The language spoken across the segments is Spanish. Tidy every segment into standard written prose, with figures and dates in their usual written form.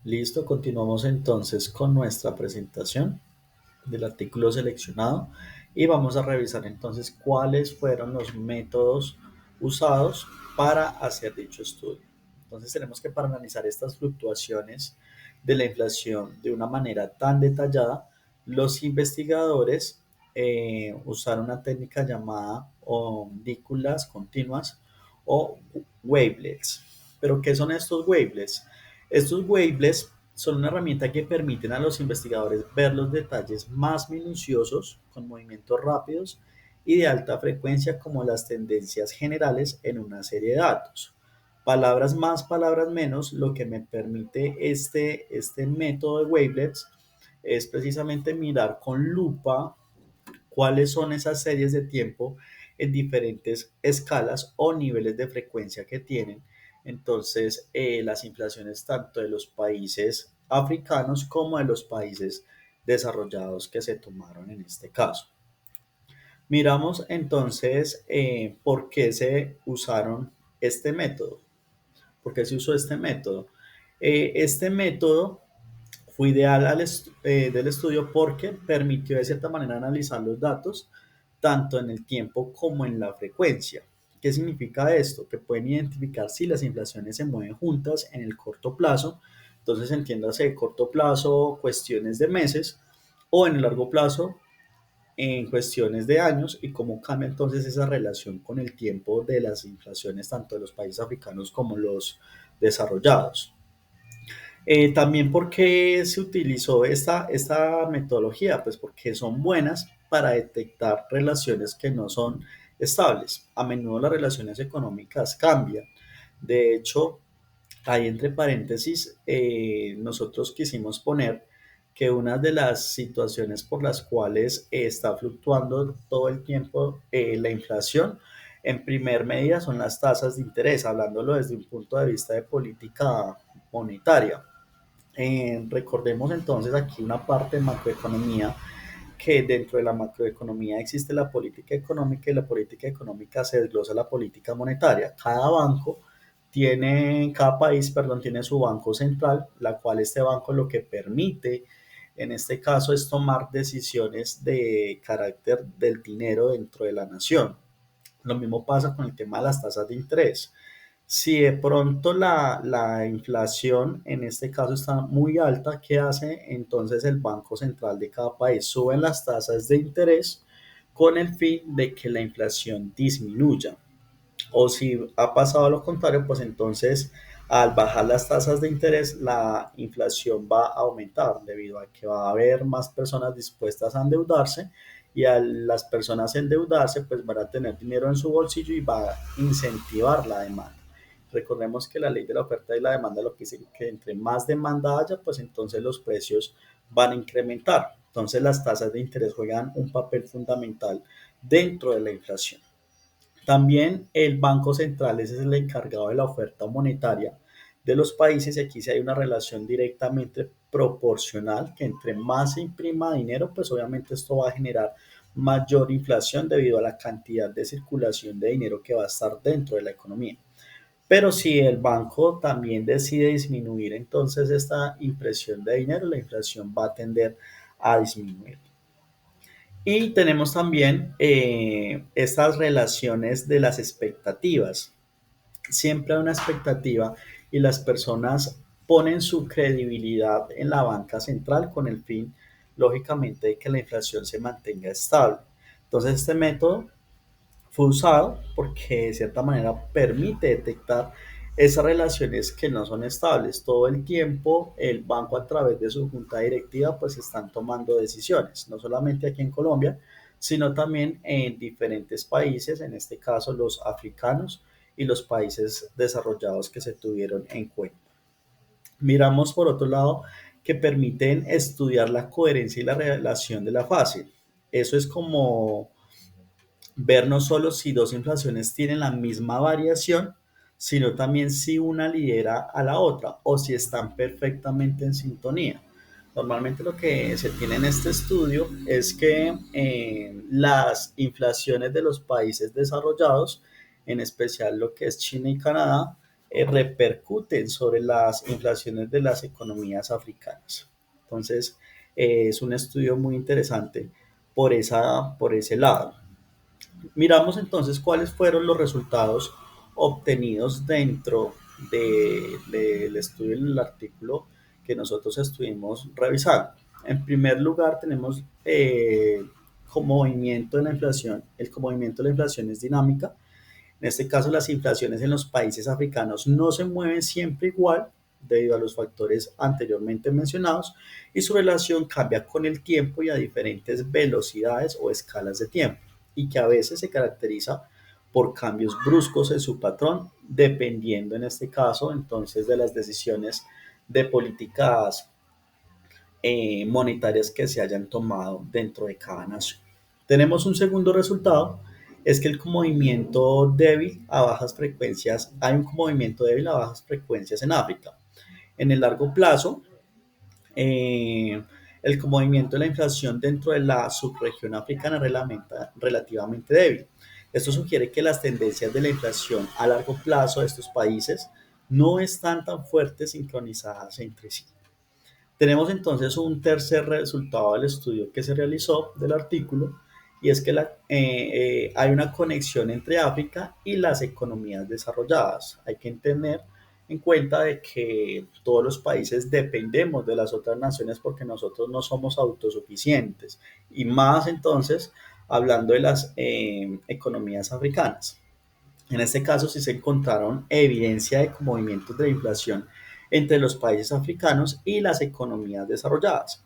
Listo, continuamos entonces con nuestra presentación del artículo seleccionado y vamos a revisar entonces cuáles fueron los métodos usados para hacer dicho estudio. Entonces tenemos que para analizar estas fluctuaciones de la inflación de una manera tan detallada, los investigadores usaron una técnica llamada ondículas continuas o wavelets. ¿Pero qué son estos wavelets? Estos wavelets son una herramienta que permiten a los investigadores ver los detalles más minuciosos, con movimientos rápidos y de alta frecuencia, como las tendencias generales en una serie de datos. Palabras más, palabras menos, lo que me permite este método de wavelets es precisamente mirar con lupa cuáles son esas series de tiempo en diferentes escalas o niveles de frecuencia que tienen. Entonces, las inflaciones tanto de los países africanos como de los países desarrollados que se tomaron en este caso. Miramos entonces por qué se usaron este método, por qué se usó este método. Este método fue ideal del estudio porque permitió de cierta manera analizar los datos tanto en el tiempo como en la frecuencia. ¿Qué significa esto? Que pueden identificar si las inflaciones se mueven juntas en el corto plazo, entonces entiéndase corto plazo, cuestiones de meses, o en el largo plazo, en cuestiones de años, y cómo cambia entonces esa relación con el tiempo de las inflaciones tanto de los países africanos como los desarrollados. También porque se utilizó esta metodología, pues porque son buenas para detectar relaciones que no son estables. A menudo las relaciones económicas cambian. De hecho, ahí entre paréntesis, nosotros quisimos poner que una de las situaciones por las cuales está fluctuando todo el tiempo la inflación, en primer medida son las tasas de interés, hablándolo desde un punto de vista de política monetaria. Recordemos entonces aquí una parte de macroeconomía, que dentro de la macroeconomía existe la política económica y la política económica se desglosa la política monetaria. Cada país, perdón, tiene su banco central, la cual este banco lo que permite en este caso es tomar decisiones de carácter del dinero dentro de la nación. Lo mismo pasa con el tema de las tasas de interés. Si de pronto la inflación en este caso está muy alta, ¿qué hace? Entonces el Banco Central de cada país sube las tasas de interés con el fin de que la inflación disminuya. O si ha pasado lo contrario, pues entonces al bajar las tasas de interés, la inflación va a aumentar debido a que va a haber más personas dispuestas a endeudarse, y a las personas endeudarse, pues van a tener dinero en su bolsillo y va a incentivar la demanda. Recordemos que la ley de la oferta y la demanda lo que dice que entre más demanda haya, pues entonces los precios van a incrementar. Entonces las tasas de interés juegan un papel fundamental dentro de la inflación. También el Banco Central es el encargado de la oferta monetaria de los países, y aquí sí hay una relación directamente proporcional, que entre más se imprima dinero, pues obviamente esto va a generar mayor inflación debido a la cantidad de circulación de dinero que va a estar dentro de la economía. Pero si el banco también decide disminuir entonces esta impresión de dinero, la inflación va a tender a disminuir. Y tenemos también estas relaciones de las expectativas. Siempre hay una expectativa y las personas ponen su credibilidad en la banca central con el fin, lógicamente, de que la inflación se mantenga estable. Entonces, este método fue usado porque de cierta manera permite detectar esas relaciones que no son estables. Todo el tiempo el banco, a través de su junta directiva, pues están tomando decisiones, no solamente aquí en Colombia, sino también en diferentes países, en este caso los africanos y los países desarrollados que se tuvieron en cuenta. Miramos por otro lado que permiten estudiar la coherencia y la relación de la fase. Eso es como ver no solo si dos inflaciones tienen la misma variación, sino también si una lidera a la otra o si están perfectamente en sintonía. Normalmente lo que se tiene en este estudio es que las inflaciones de los países desarrollados, en especial lo que es China y Canadá, repercuten sobre las inflaciones de las economías africanas. Entonces, es un estudio muy interesante por ese lado. Miramos entonces cuáles fueron los resultados obtenidos dentro del estudio del artículo que nosotros estuvimos revisando. En primer lugar, tenemos movimiento de la inflación. El movimiento de la inflación es dinámica. En este caso, las inflaciones en los países africanos no se mueven siempre igual debido a los factores anteriormente mencionados y su relación cambia con el tiempo y a diferentes velocidades o escalas de tiempo y que a veces se caracteriza por cambios bruscos en su patrón, dependiendo en este caso entonces de las decisiones de políticas monetarias que se hayan tomado dentro de cada nación. Tenemos un segundo resultado, es que el movimiento débil a bajas frecuencias, hay un movimiento débil a bajas frecuencias en África. En el largo plazo, el movimiento de la inflación dentro de la subregión africana es relativamente débil. Esto sugiere que las tendencias de la inflación a largo plazo de estos países no están tan fuertes sincronizadas entre sí. Tenemos entonces un tercer resultado del estudio que se realizó del artículo y es que hay una conexión entre África y las economías desarrolladas. Hay que tener en cuenta de que todos los países dependemos de las otras naciones porque nosotros no somos autosuficientes y más entonces hablando de las economías africanas. En este caso, sí se encontraron evidencia de movimientos de inflación entre los países africanos y las economías desarrolladas.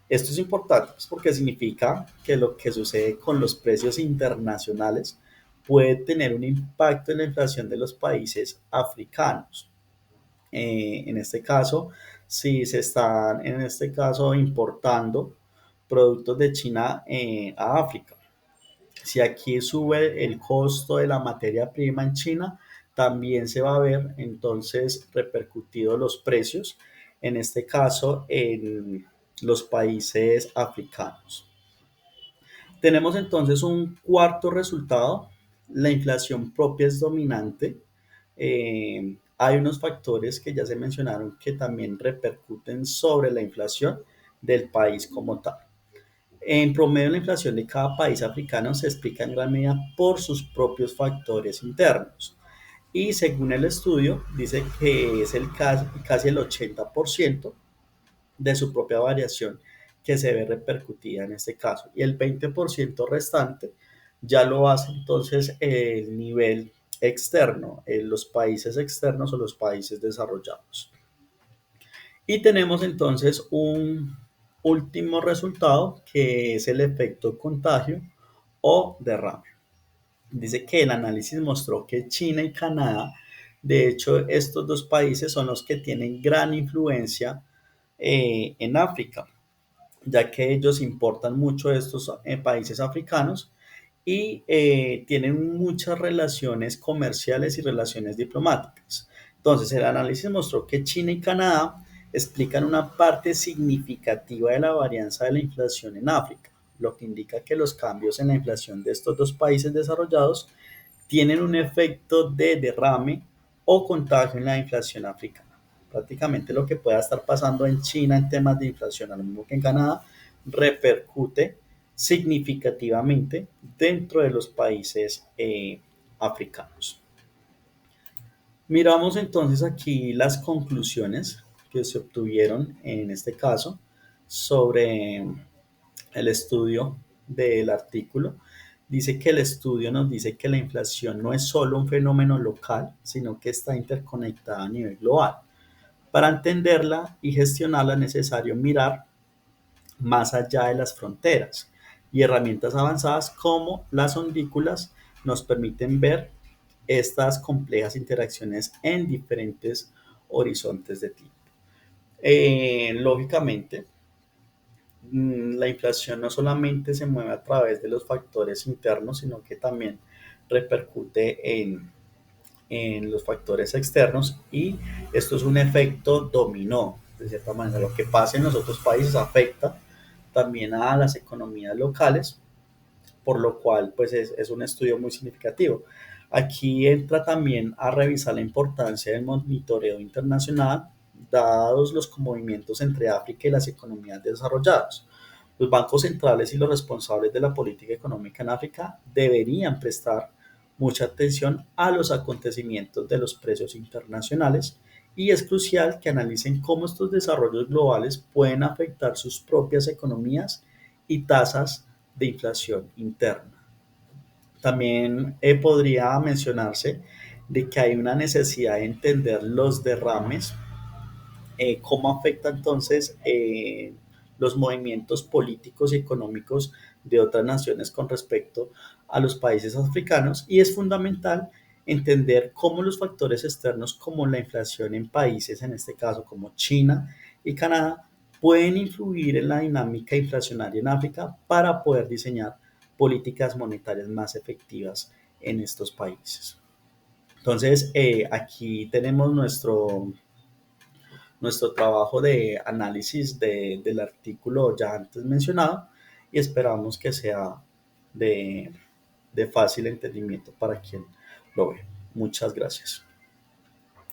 Esto es importante porque significa que lo que sucede con los precios internacionales puede tener un impacto en la inflación de los países africanos. En este caso, si se están en este caso importando productos de China a África. Si aquí sube el costo de la materia prima en China, también se va a ver entonces repercutidos los precios, en este caso en los países africanos. Tenemos entonces un cuarto resultado, la inflación propia es dominante. Hay unos factores que ya se mencionaron que también repercuten sobre la inflación del país como tal. En promedio, la inflación de cada país africano se explica en gran medida por sus propios factores internos. Y según el estudio, dice que es casi el 80% de su propia variación que se ve repercutida en este caso. Y el 20% restante ya lo hace entonces el nivel externo, en los países externos o los países desarrollados. Y tenemos entonces un último resultado que es el efecto contagio o derrame. Dice que el análisis mostró que China y Canadá, de hecho, estos dos países son los que tienen gran influencia en África, ya que ellos importan mucho de estos países africanos y tienen muchas relaciones comerciales y relaciones diplomáticas. Entonces, el análisis mostró que China y Canadá explican una parte significativa de la varianza de la inflación en África, lo que indica que los cambios en la inflación de estos dos países desarrollados tienen un efecto de derrame o contagio en la inflación africana. Prácticamente lo que pueda estar pasando en China en temas de inflación, a lo mismo que en Canadá, repercute significativamente dentro de los países africanos. Miramos entonces aquí las conclusiones que se obtuvieron en este caso sobre el estudio del artículo. Dice que el estudio nos dice que la inflación no es solo un fenómeno local, sino que está interconectada a nivel global. Para entenderla y gestionarla es necesario mirar más allá de las fronteras y herramientas avanzadas como las ondículas nos permiten ver estas complejas interacciones en diferentes horizontes de tiempo. Lógicamente, la inflación no solamente se mueve a través de los factores internos, sino que también repercute en los factores externos y esto es un efecto dominó. De cierta manera, lo que pasa en los otros países afecta también a las economías locales, por lo cual pues es un estudio muy significativo. Aquí entra también a revisar la importancia del monitoreo internacional, dados los movimientos entre África y las economías desarrolladas. Los bancos centrales y los responsables de la política económica en África deberían prestar mucha atención a los acontecimientos de los precios internacionales y es crucial que analicen cómo estos desarrollos globales pueden afectar sus propias economías y tasas de inflación interna. También podría mencionarse de que hay una necesidad de entender los derrames, cómo afecta entonces los movimientos políticos y económicos de otras naciones con respecto a los países africanos y es fundamental entender cómo los factores externos como la inflación en países, en este caso como China y Canadá, pueden influir en la dinámica inflacionaria en África para poder diseñar políticas monetarias más efectivas en estos países. Entonces, aquí tenemos nuestro trabajo de análisis del artículo ya antes mencionado y esperamos que sea de, de fácil entendimiento para quien lo ve. Muchas gracias.